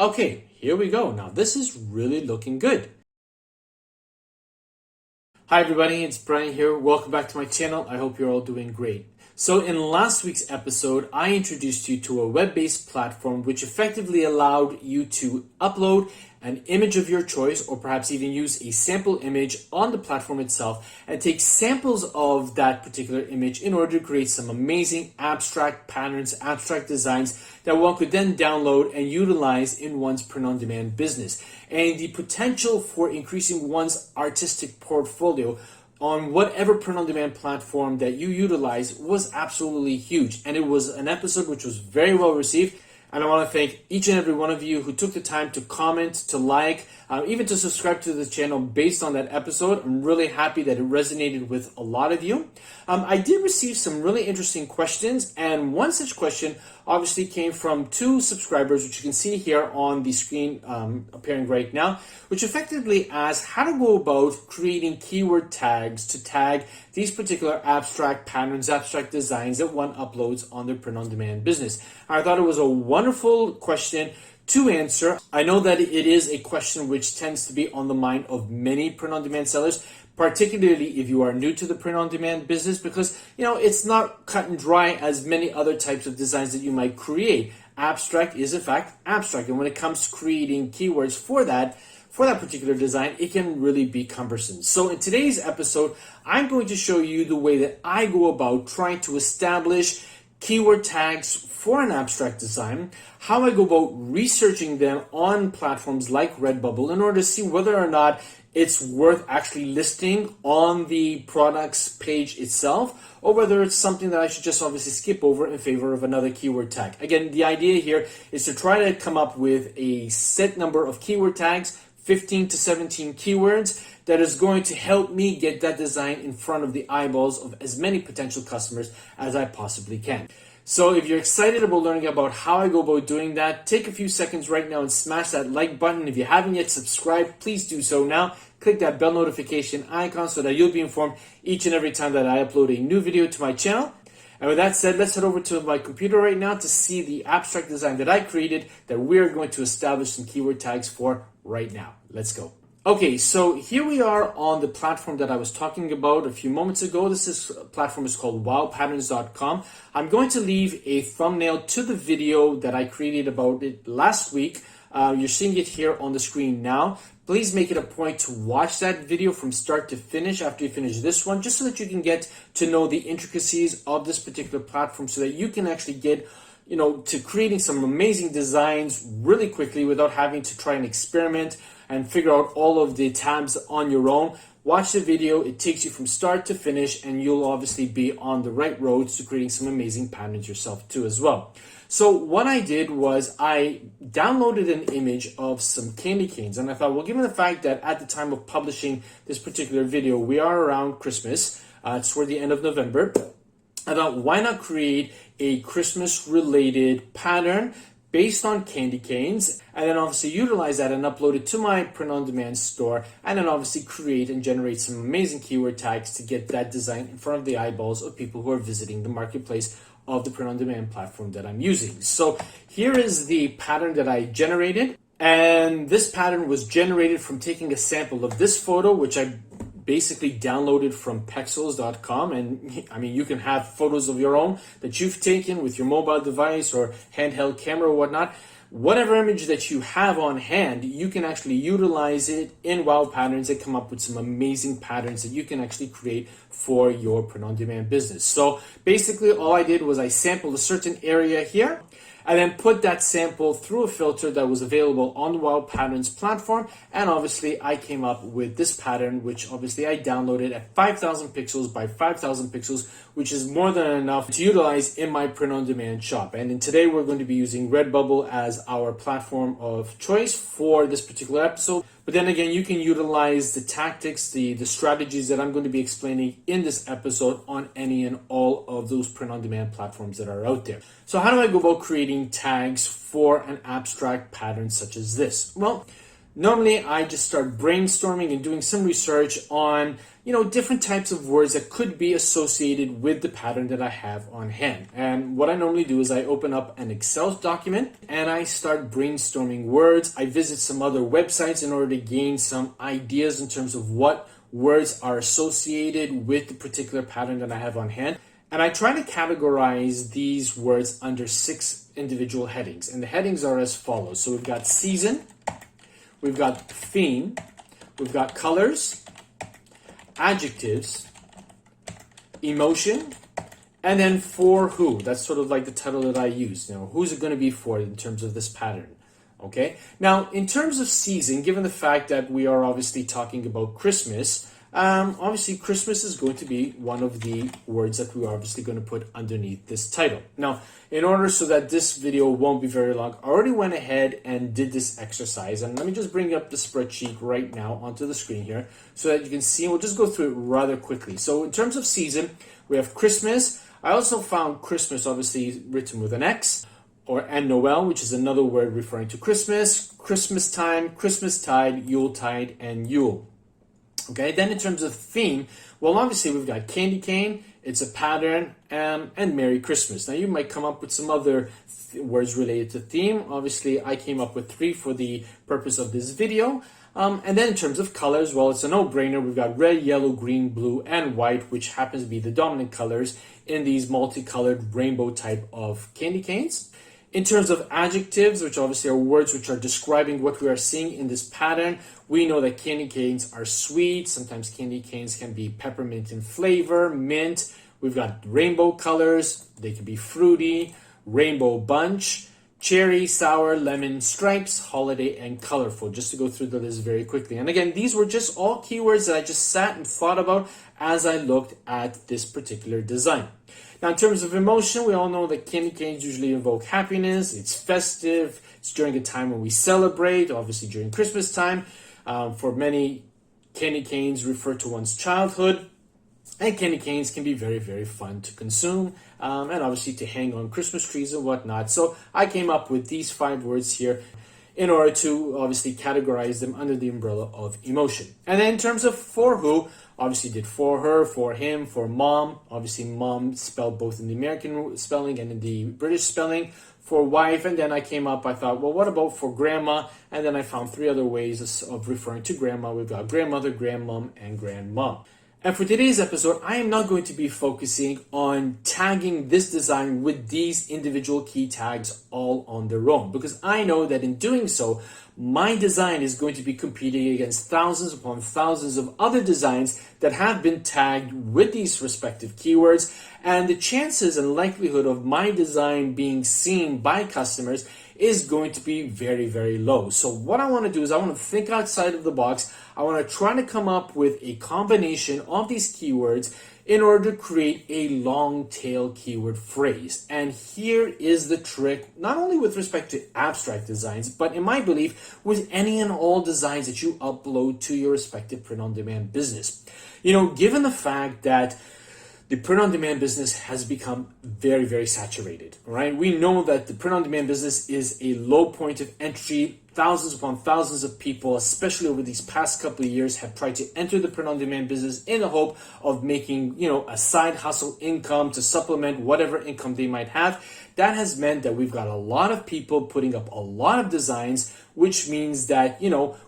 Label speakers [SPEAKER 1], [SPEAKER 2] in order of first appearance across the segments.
[SPEAKER 1] Okay, here we go. Now this is really looking good. Hi everybody, it's Brian here. Welcome back to my channel. I hope you're all doing great. So in last week's episode, I introduced you to a web-based platform which effectively allowed you to upload an image of your choice, or perhaps even use a sample image on the platform itself and take samples of that particular image in order to create some amazing abstract patterns, abstract designs that one could then download and utilize in one's print-on-demand business. And the potential for increasing one's artistic portfolio on whatever print-on-demand platform that you utilize was absolutely huge. And it was an episode which was very well received. And I want to thank each and every one of you who took the time to comment, to like, even to subscribe to the channel based on that episode. I'm really happy that it resonated with a lot of you. I did receive some really interesting questions, and one such question obviously came from two subscribers, which you can see here on the screen appearing right now, which effectively asked how to go about creating keyword tags to tag these particular abstract patterns, abstract designs that one uploads on their print-on-demand business. I thought it was a wonderful question to answer. I know that it is a question which tends to be on the mind of many print-on-demand sellers, particularly if you are new to the print-on-demand business, because it's not cut and dry as many other types of designs that you might create. Abstract is in fact abstract, and when it comes to creating keywords for that particular design, it can really be cumbersome. So in today's episode, I'm going to show you the way that I go about trying to establish keyword tags for an abstract design, how I go about researching them on platforms like Redbubble in order to see whether or not it's worth actually listing on the product's page itself, or whether it's something that I should just obviously skip over in favor of another keyword tag. Again, the idea here is to try to come up with a set number of keyword tags, 15 to 17 keywords, that is going to help me get that design in front of the eyeballs of as many potential customers as I possibly can. So if you're excited about learning about how I go about doing that, take a few seconds right now and smash that like button. If you haven't yet subscribed, please do so now. Click that bell notification icon so that you'll be informed each and every time that I upload a new video to my channel. And with that said, let's head over to my computer right now to see the abstract design that I created that we're going to establish some keyword tags for right now. Let's go. Okay, so here we are on the platform that I was talking about a few moments ago. This platform is called Wowpatterns.com. I'm going to leave a thumbnail to the video that I created about it last week. You're seeing it here on the screen now. Please make it a point to watch that video from start to finish after you finish this one, just so that you can get to know the intricacies of this particular platform so that you can actually get to creating some amazing designs really quickly without having to try and experiment and figure out all of the tabs on your own. Watch the video, it takes you from start to finish, and you'll obviously be on the right roads to creating some amazing patterns yourself too as well. So what I did was I downloaded an image of some candy canes, and I thought, well, given the fact that at the time of publishing this particular video, we are around Christmas, it's toward the end of November, I thought, why not create a Christmas related pattern based on candy canes, and then obviously utilize that and upload it to my print-on-demand store, and then obviously create and generate some amazing keyword tags to get that design in front of the eyeballs of people who are visiting the marketplace of the print-on-demand platform that I'm using. So here is the pattern that I generated, and this pattern was generated from taking a sample of this photo, which I basically downloaded from pexels.com. And I mean, you can have photos of your own that you've taken with your mobile device or handheld camera or whatnot. Whatever image that you have on hand, you can actually utilize it in Wowpatterns and come up with some amazing patterns that you can actually create for your print-on-demand business. So basically all I did was I sampled a certain area here, and then put that sample through a filter that was available on the Wowpatterns platform. And obviously I came up with this pattern, which obviously I downloaded at 5,000 pixels by 5,000 pixels, which is more than enough to utilize in my print-on-demand shop. And today we're going to be using Redbubble as our platform of choice for this particular episode. But then again, you can utilize the tactics, the strategies that I'm going to be explaining in this episode on any and all of those print-on-demand platforms that are out there. So how do I go about creating tags for an abstract pattern such as this? Well, Normally, I just start brainstorming and doing some research on, different types of words that could be associated with the pattern that I have on hand. And what I normally do is I open up an Excel document and I start brainstorming words. I visit some other websites in order to gain some ideas in terms of what words are associated with the particular pattern that I have on hand. And I try to categorize these words under 6 individual headings. And the headings are as follows. So we've got season, we've got theme, we've got colors, adjectives, emotion, and then for who. That's sort of like the title that I use. Who's it going to be for in terms of this pattern? Okay. Now, in terms of season, given the fact that we are obviously talking about Christmas, obviously Christmas is going to be one of the words that we're obviously going to put underneath this title. Now, in order so that this video won't be very long, I already went ahead and did this exercise. And let me just bring up the spreadsheet right now onto the screen here so that you can see. We'll just go through it rather quickly. So in terms of season, we have Christmas. I also found Christmas obviously written with an X, and Noel, which is another word referring to Christmas, Christmas time, Christmastide, Yuletide, and Yule. Okay, then in terms of theme, well, obviously we've got candy cane, it's a pattern, and Merry Christmas. Now you might come up with some other words related to theme. Obviously, I came up with 3 for the purpose of this video. And then in terms of colors, well, it's a no-brainer. We've got red, yellow, green, blue, and white, which happens to be the dominant colors in these multicolored rainbow type of candy canes. In terms of adjectives, which obviously are words which are describing what we are seeing in this pattern, we know that candy canes are sweet. Sometimes candy canes can be peppermint in flavor, mint. We've got rainbow colors. They can be fruity, rainbow bunch, cherry, sour, lemon, stripes, holiday, and colorful, just to go through the list very quickly. And again, these were just all keywords that I just sat and thought about as I looked at this particular design. Now, in terms of emotion, we all know that candy canes usually evoke happiness. It's festive. It's during a time when we celebrate, obviously during Christmas time. For many, candy canes refer to one's childhood. And candy canes can be very, very fun to consume and obviously to hang on Christmas trees and whatnot. So I came up with these 5 words here in order to obviously categorize them under the umbrella of emotion. And then in terms of for who, obviously did for her, for him, for mom. Obviously mom spelled both in the American spelling and in the British spelling. For wife, and then I thought, well, what about for grandma? And then I found 3 other ways of referring to grandma. We've got grandmother, grandmom, and grandmom. And for today's episode, I am not going to be focusing on tagging this design with these individual key tags all on their own, because I know that in doing so, my design is going to be competing against thousands upon thousands of other designs that have been tagged with these respective keywords, and the chances and likelihood of my design being seen by customers is going to be very, very low. So what I want to do is I want to think outside of the box. I want to try to come up with a combination of these keywords in order to create a long tail keyword phrase. And here is the trick, not only with respect to abstract designs, but in my belief, with any and all designs that you upload to your respective print-on-demand business. Given the fact that the print-on-demand business has become very, very saturated, right? We know that the print-on-demand business is a low point of entry. Thousands upon thousands of people, especially over these past couple of years, have tried to enter the print-on-demand business in the hope of making, a side hustle income to supplement whatever income they might have. That has meant that we've got a lot of people putting up a lot of designs, which means that,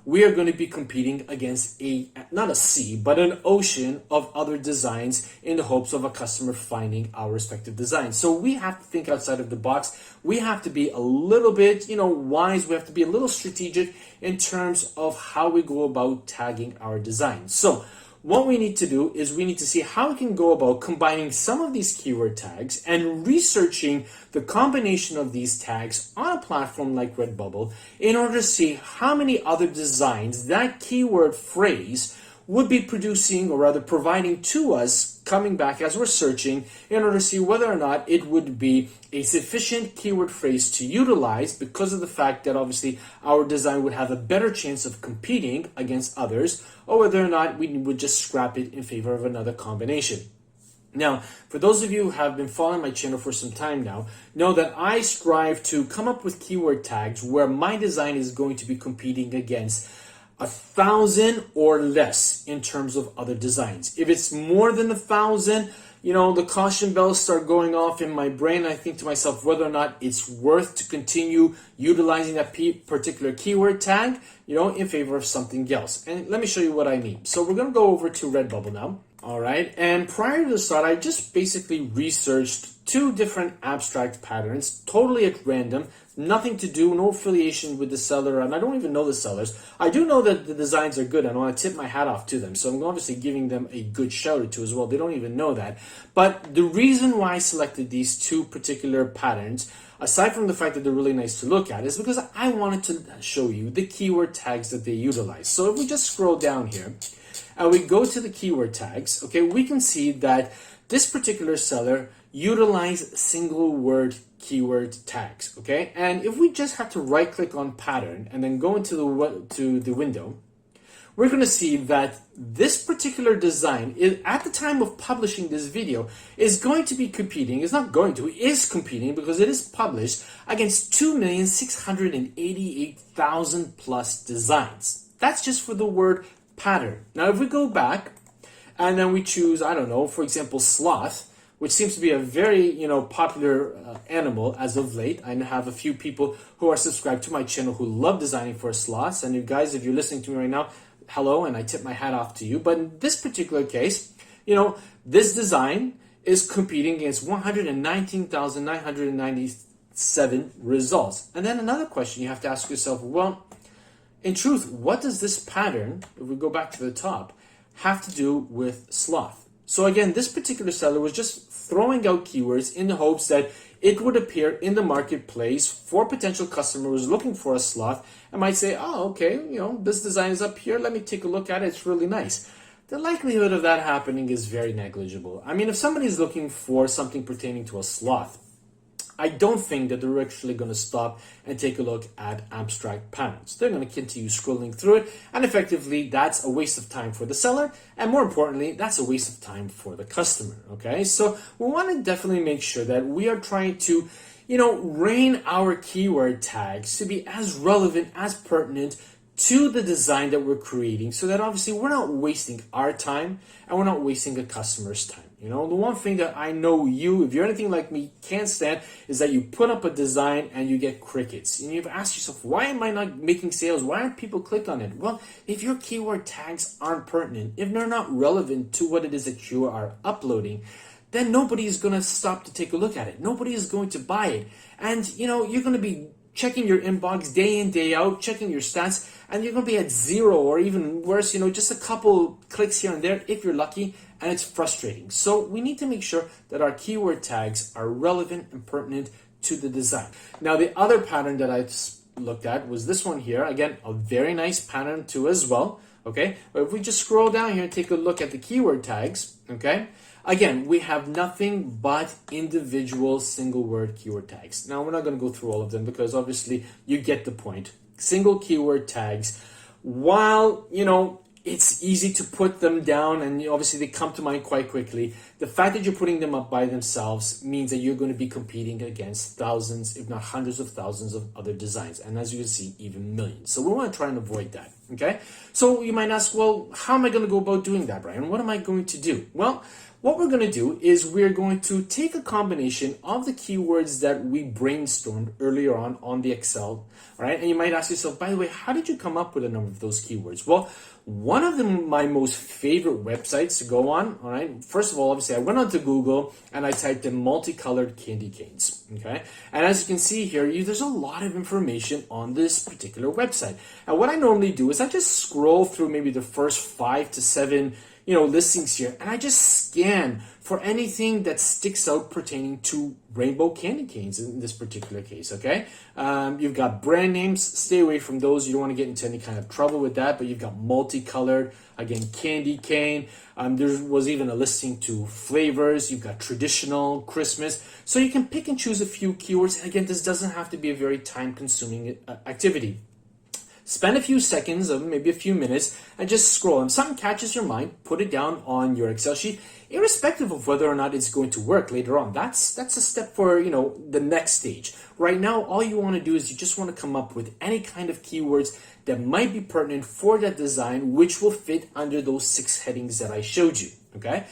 [SPEAKER 1] we are going to be competing against not a sea, but an ocean of other designs in the hopes of a customer finding our respective designs. So we have to think outside of the box. We have to be a little bit, wise. We have to be a little strategic in terms of how we go about tagging our designs. So what we need to do is we need to see how we can go about combining some of these keyword tags and researching the combination of these tags on a platform like Redbubble in order to see how many other designs that keyword phrase would be producing, or rather providing to us, coming back as we're searching, in order to see whether or not it would be a sufficient keyword phrase to utilize, because of the fact that obviously our design would have a better chance of competing against others, or whether or not we would just scrap it in favor of another combination. Now, for those of you who have been following my channel for some time now, know that I strive to come up with keyword tags where my design is going to be competing against 1,000 or less in terms of other designs. If it's more than 1,000, the caution bells start going off in my brain. I think to myself whether or not it's worth to continue utilizing that particular keyword tag, in favor of something else. And let me show you what I mean. So we're going to go over to Redbubble now. All right. And prior to the start, I just basically researched 2 different abstract patterns, totally at random, nothing to do, no affiliation with the seller, and I don't even know the sellers. I do know that the designs are good, and I want to tip my hat off to them. So I'm obviously giving them a good shout out to as well. They don't even know that. But the reason why I selected these 2 particular patterns, aside from the fact that they're really nice to look at, is because I wanted to show you the keyword tags that they utilize. So if we just scroll down here and we go to the keyword tags, okay, we can see that this particular seller utilized single word keyword tags, okay? And if we just have to right click on pattern and then go into the window, we're going to see that this particular design is, at the time of publishing this video, is going to be competing, is competing because it is published against 2,688,000 plus designs. That's just for the word pattern. Now, if we go back and then we choose, I don't know, for example, sloth, which seems to be a very, popular animal as of late. I have a few people who are subscribed to my channel who love designing for sloths. And you guys, if you're listening to me right now, hello, and I tip my hat off to you. But in this particular case, this design is competing against 119,997 results. And then another question you have to ask yourself, well, in truth, what does this pattern, if we go back to the top, have to do with sloth? So again, this particular seller was just throwing out keywords in the hopes that it would appear in the marketplace for potential customers looking for a sloth and might say, oh, okay, this design is up here. Let me take a look at it. It's really nice. The likelihood of that happening is very negligible. I mean, if somebody is looking for something pertaining to a sloth, I don't think that they're actually going to stop and take a look at abstract patterns. They're going to continue scrolling through it, and effectively that's a waste of time for the seller, and more importantly, that's a waste of time for the customer, okay? So we want to definitely make sure that we are trying to, rein our keyword tags to be as relevant, as pertinent to the design that we're creating, so that obviously we're not wasting our time and we're not wasting a customer's time. The one thing that I know if you're anything like me, can't stand is that you put up a design and you get crickets. And you've asked yourself, why am I not making sales? Why aren't people click on it? Well, if your keyword tags aren't pertinent, if they're not relevant to what it is that you are uploading, then nobody is going to stop to take a look at it. Nobody is going to buy it. And, you're going to be checking your inbox day in, day out, checking your stats, and you're going to be at 0 or even worse, just a couple clicks here and there if you're lucky, and it's frustrating. So we need to make sure that our keyword tags are relevant and pertinent to the design. Now, the other pattern that I looked at was this one here. Again, a very nice pattern too as well, okay? But if we just scroll down here and take a look at the keyword tags, okay? Again, we have nothing but individual single word keyword tags. Now, we're not going to go through all of them because obviously you get the point. Single keyword tags, while, it's easy to put them down and obviously they come to mind quite quickly, the fact that you're putting them up by themselves means that you're going to be competing against thousands, if not hundreds of thousands of other designs. And as you can see, even millions. So we want to try and avoid that, okay? So you might ask, well, how am I going to go about doing that, Brian? What am I going to do? Well, what we're going to do is we're going to take a combination of the keywords that we brainstormed earlier on the Excel, all right? And you might ask yourself, by the way, how did you come up with a number of those keywords? Well, one of my most favorite websites to go on, all right? First of all, obviously, I went onto Google and I typed in multicolored candy canes, okay? And as you can see here, there's a lot of information on this particular website. And what I normally do is I just scroll through maybe the first 5 to 7 listings here, and I just scan for anything that sticks out pertaining to rainbow candy canes in this particular case, okay? You've got brand names, stay away from those. You don't want to get into any kind of trouble with that, but you've got multicolored, again, candy cane. There was even a listing to flavors. You've got traditional, Christmas. So you can pick and choose a few keywords. And again, this doesn't have to be a very time-consuming activity. Spend a few seconds, or maybe a few minutes, and just scroll. And if something catches your mind, put it down on your Excel sheet, irrespective of whether or not it's going to work later on. That's a step for, the next stage. Right now, all you want to do is you just want to come up with any kind of keywords that might be pertinent for that design, which will fit under those 6 headings that I showed you, okay?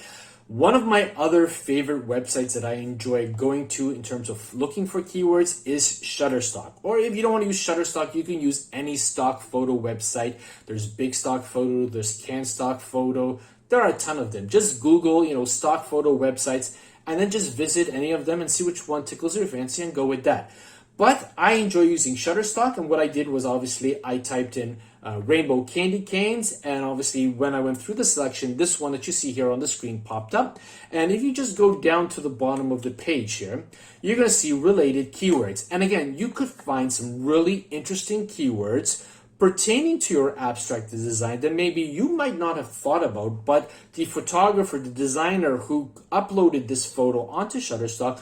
[SPEAKER 1] One of my other favorite websites that I enjoy going to in terms of looking for keywords is Shutterstock. Or if you don't want to use Shutterstock, you can use any stock photo website. There's Big Stock Photo, there's Can Stock Photo. There are a ton of them. Just Google, stock photo websites, and then just visit any of them and see which one tickles your fancy and go with that. But I enjoy using Shutterstock, and what I did was obviously I typed in rainbow candy canes, and obviously when I went through the selection, this one that you see here on the screen popped up. And if you just go down to the bottom of the page here, you're going to see related keywords. And again, you could find some really interesting keywords pertaining to your abstract design that maybe you might not have thought about, but the photographer, the designer who uploaded this photo onto Shutterstock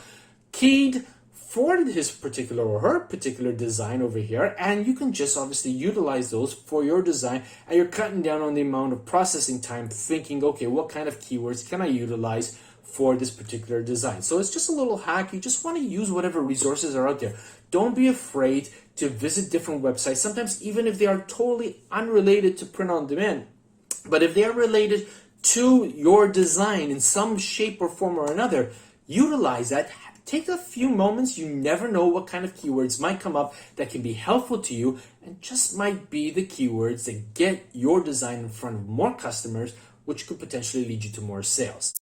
[SPEAKER 1] keyed for his particular or her particular design over here, and you can just obviously utilize those for your design, and you're cutting down on the amount of processing time thinking, okay, what kind of keywords can I utilize for this particular design? So it's just a little hack. You just want to use whatever resources are out there. Don't be afraid to visit different websites, sometimes even if they are totally unrelated to print on demand. But if they are related to your design in some shape or form or another, utilize that. Take a few moments. You never know what kind of keywords might come up that can be helpful to you and just might be the keywords that get your design in front of more customers, which could potentially lead you to more sales.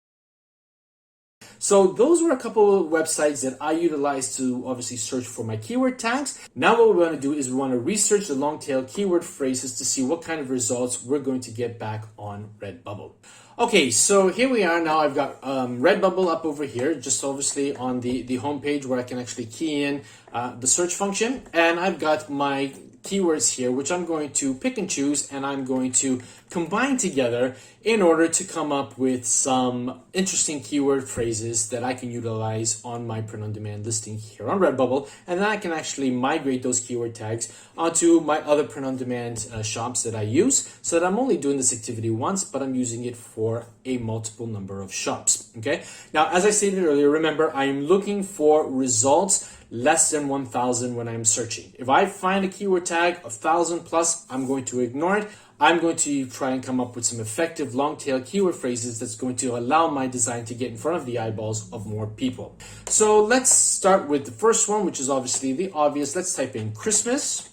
[SPEAKER 1] So those were a couple of websites that I utilized to obviously search for my keyword tags. Now what we want to do is we want to research the long tail keyword phrases to see what kind of results we're going to get back on Redbubble. Okay, so here we are now. I've got Redbubble up over here, just obviously on the home page where I can actually key in the search function. And I've got my keywords here, which I'm going to pick and choose, and I'm going to combine together in order to come up with some interesting keyword phrases that I can utilize on my print-on-demand listing here on Redbubble, and then I can actually migrate those keyword tags onto my other print-on-demand shops that I use, so that I'm only doing this activity once, but I'm using it for a multiple number of shops. Okay. Now, as I stated earlier, remember, I am looking for results less than 1,000 when I'm searching. If I find a keyword tag 1,000 plus, I'm going to ignore it. I'm going to try and come up with some effective long tail keyword phrases that's going to allow my design to get in front of the eyeballs of more people. So let's start with the first one, which is obviously the obvious. Let's type in Christmas.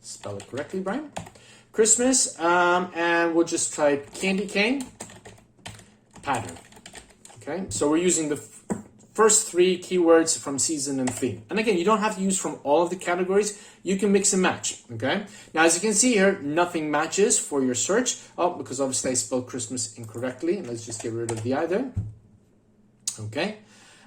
[SPEAKER 1] Spell it correctly, Brian. Christmas, and we'll just type candy cane pattern. Okay, so we're using the first 3 keywords from season and theme. And again, you don't have to use from all of the categories. You can mix and match, okay? Now, as you can see here, nothing matches for your search. Oh, because obviously I spelled Christmas incorrectly. And let's just get rid of the I there. Okay.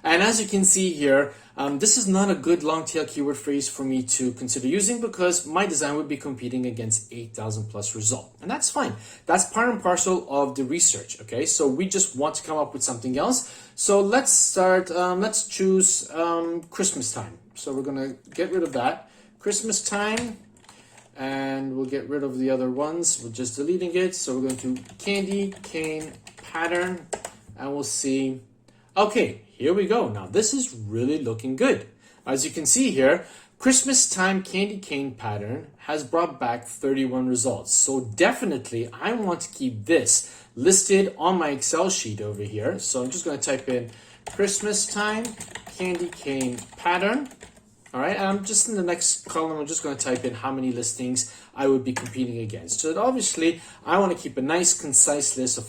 [SPEAKER 1] And as you can see here, this is not a good long tail keyword phrase for me to consider using because my design would be competing against 8,000 plus result. And that's fine. That's part and parcel of the research. Okay, so we just want to come up with something else. So let's start, let's choose Christmas time. So we're going to get rid of that. Christmas time. And we'll get rid of the other ones. We're just deleting it. So we're going to candy cane pattern. And we'll see. Okay, here we go. Now this is really looking good. As you can see here, Christmas time candy cane pattern has brought back 31 results. So definitely I want to keep this listed on my Excel sheet over here. So I'm just going to type in Christmas time candy cane pattern. All right, and I'm just in the next column, I'm just going to type in how many listings I would be competing against. So obviously I want to keep a nice concise list of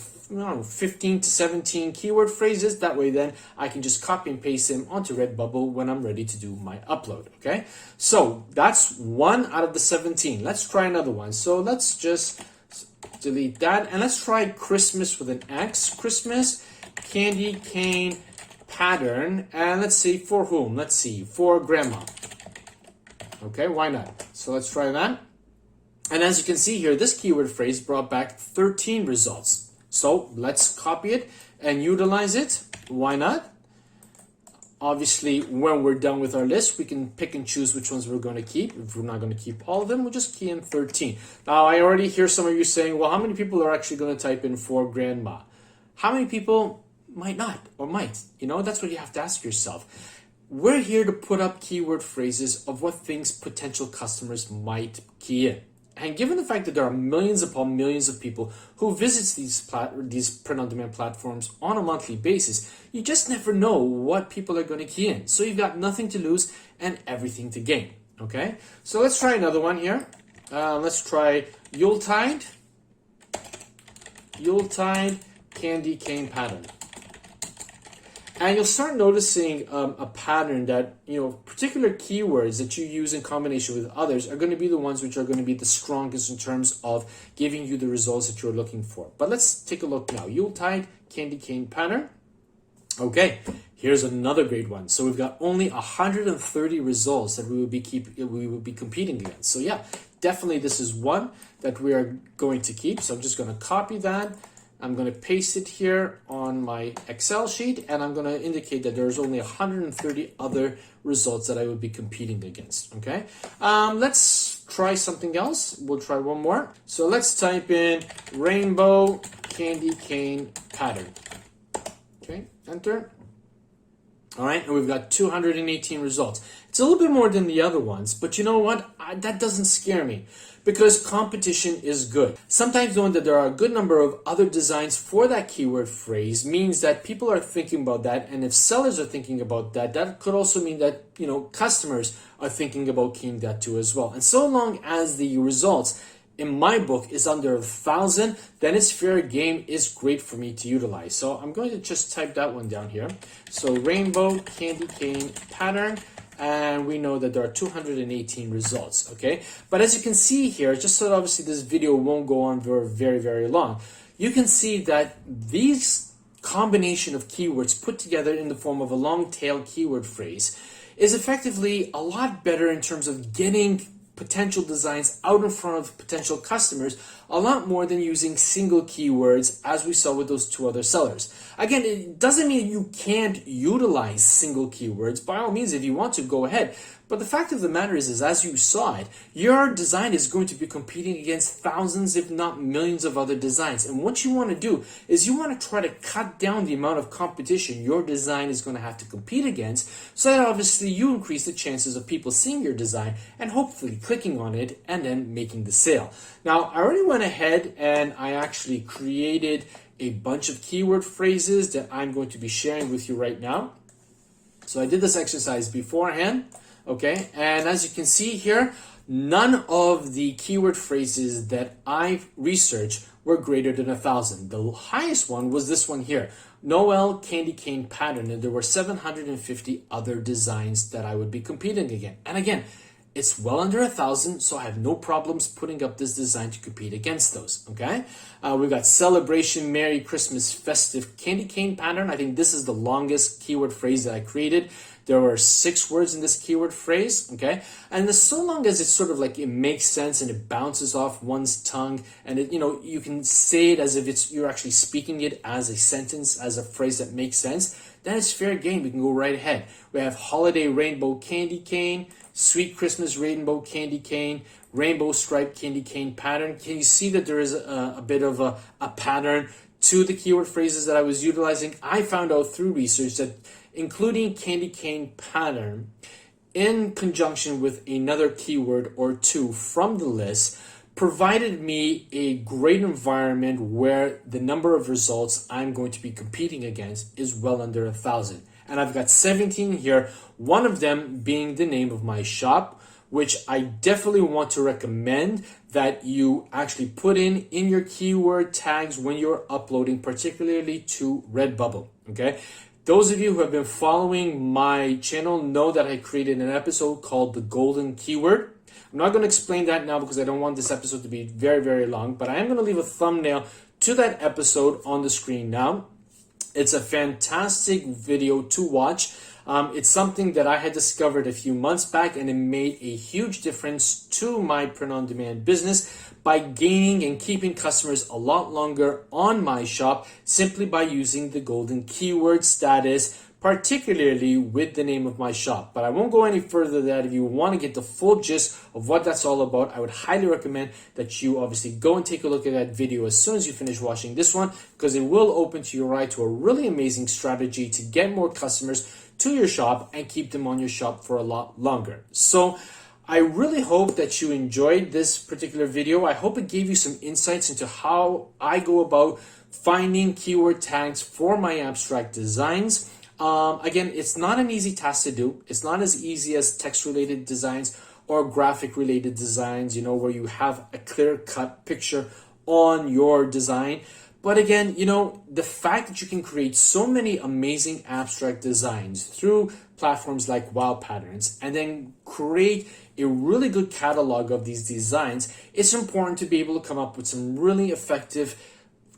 [SPEAKER 1] 15 to 17 keyword phrases. That way then I can just copy and paste them onto Redbubble when I'm ready to do my upload, okay? So that's 1 out of the 17. Let's try another one. So let's just delete that and let's try Christmas with an X. Christmas candy cane pattern, and let's see for whom. Let's see, for grandma. Okay, why not? So let's try that. And as you can see here, this keyword phrase brought back 13 results. So let's copy it and utilize it. Why not? Obviously, when we're done with our list, we can pick and choose which ones we're going to keep. If we're not going to keep all of them, we'll just key in 13. Now, I already hear some of you saying, well, how many people are actually going to type in for grandma? How many people might not or might? That's what you have to ask yourself. We're here to put up keyword phrases of what things potential customers might key in. And given the fact that there are millions upon millions of people who visits these print-on-demand platforms on a monthly basis, you just never know what people are going to key in. So you've got nothing to lose and everything to gain. Okay, so let's try another one here. Let's try Yuletide candy cane pattern. And you'll start noticing a pattern that, particular keywords that you use in combination with others are going to be the ones which are going to be the strongest in terms of giving you the results that you're looking for. But let's take a look now. Yuletide candy cane pattern. Okay, here's another great one. So we've got only 130 results that we would be competing against. So yeah, definitely this is one that we are going to keep. So I'm just going to copy that. I'm going to paste it here on my Excel sheet, and I'm going to indicate that there's only 130 other results that I would be competing against. Okay, let's try something else. We'll try one more. So let's type in rainbow candy cane pattern. Okay, enter. All right, and we've got 218 results. It's a little bit more than the other ones, but you know what? That doesn't scare me because competition is good. Sometimes knowing that there are a good number of other designs for that keyword phrase means that people are thinking about that, and if sellers are thinking about that, that could also mean that, customers are thinking about keying that too as well. And so long as the results in my book is under 1,000, then it's fair game, is great for me to utilize. So I'm going to just type that one down here. So rainbow candy cane pattern, and we know that there are 218 results, okay? But as you can see here, just so that obviously this video won't go on for very, very long, you can see that these combination of keywords put together in the form of a long tail keyword phrase is effectively a lot better in terms of getting potential designs out in front of potential customers a lot more than using single keywords as we saw with those two other sellers. Again, it doesn't mean you can't utilize single keywords. By all means, if you want to, go ahead. But the fact of the matter is as you saw it, your design is going to be competing against thousands, if not millions of other designs. And what you want to do is you want to try to cut down the amount of competition your design is going to have to compete against, so that obviously you increase the chances of people seeing your design and hopefully clicking on it and then making the sale. Now, I already went ahead and I actually created a bunch of keyword phrases that I'm going to be sharing with you right now. So I did this exercise beforehand. Okay, and as you can see here, none of the keyword phrases that I researched were greater than 1,000. The highest one was this one here, Noel candy cane pattern, and there were 750 other designs that I would be competing against. And again, it's well under 1,000, so I have no problems putting up this design to compete against those, okay? We've got celebration, Merry Christmas, festive candy cane pattern. I think this is the longest keyword phrase that I created. There were 6 words in this keyword phrase, okay? And so long as it's sort of like it makes sense and it bounces off one's tongue, and it, you can say it as if you're actually speaking it as a sentence, as a phrase that makes sense, then it's fair game. We can go right ahead. We have holiday rainbow candy cane, sweet Christmas rainbow candy cane, rainbow striped candy cane pattern. Can you see that there is a bit of a pattern to the keyword phrases that I was utilizing? I found out through research that including candy cane pattern in conjunction with another keyword or two from the list provided me a great environment where the number of results I'm going to be competing against is well under 1,000. And I've got 17 here, one of them being the name of my shop, which I definitely want to recommend that you actually put in your keyword tags when you're uploading, particularly to Redbubble, okay? Those of you who have been following my channel know that I created an episode called The Golden Keyword. I'm not going to explain that now because I don't want this episode to be very, very long, but I am going to leave a thumbnail to that episode on the screen now. It's a fantastic video to watch. It's something that I had discovered a few months back, and it made a huge difference to my print-on-demand business by gaining and keeping customers a lot longer on my shop simply by using the golden keyword status, particularly with the name of my shop. But I won't go any further than that. If you want to get the full gist of what that's all about, I would highly recommend that you obviously go and take a look at that video as soon as you finish watching this one, because it will open to your eye to a really amazing strategy to get more customers to your shop and keep them on your shop for a lot longer. So I really hope that you enjoyed this particular video. I hope it gave you some insights into how I go about finding keyword tags for my abstract designs. Again, it's not an easy task to do. It's not as easy as text-related designs or graphic-related designs, where you have a clear-cut picture on your design. But again, the fact that you can create so many amazing abstract designs through platforms like Wowpatterns and then create a really good catalog of these designs, it's important to be able to come up with some really effective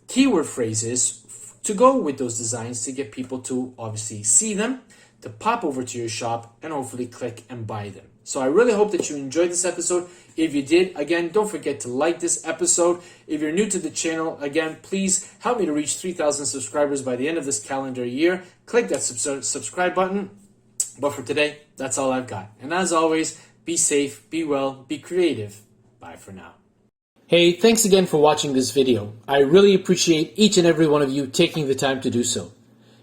[SPEAKER 1] keyword phrases to go with those designs to get people to obviously see them, to pop over to your shop, and hopefully click and buy them. So I really hope that you enjoyed this episode. If you did, again, don't forget to like this episode. If you're new to the channel, again, please help me to reach 3,000 subscribers by the end of this calendar year. Click that subscribe button. But for today, that's all I've got. And as always, be safe, be well, be creative. Bye for now. Hey, thanks again for watching this video. I really appreciate each and every one of you taking the time to do so.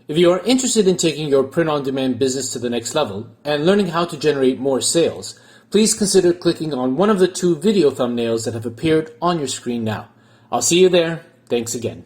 [SPEAKER 1] If you are interested in taking your print-on-demand business to the next level and learning how to generate more sales, please consider clicking on one of the 2 video thumbnails that have appeared on your screen now. I'll see you there. Thanks again.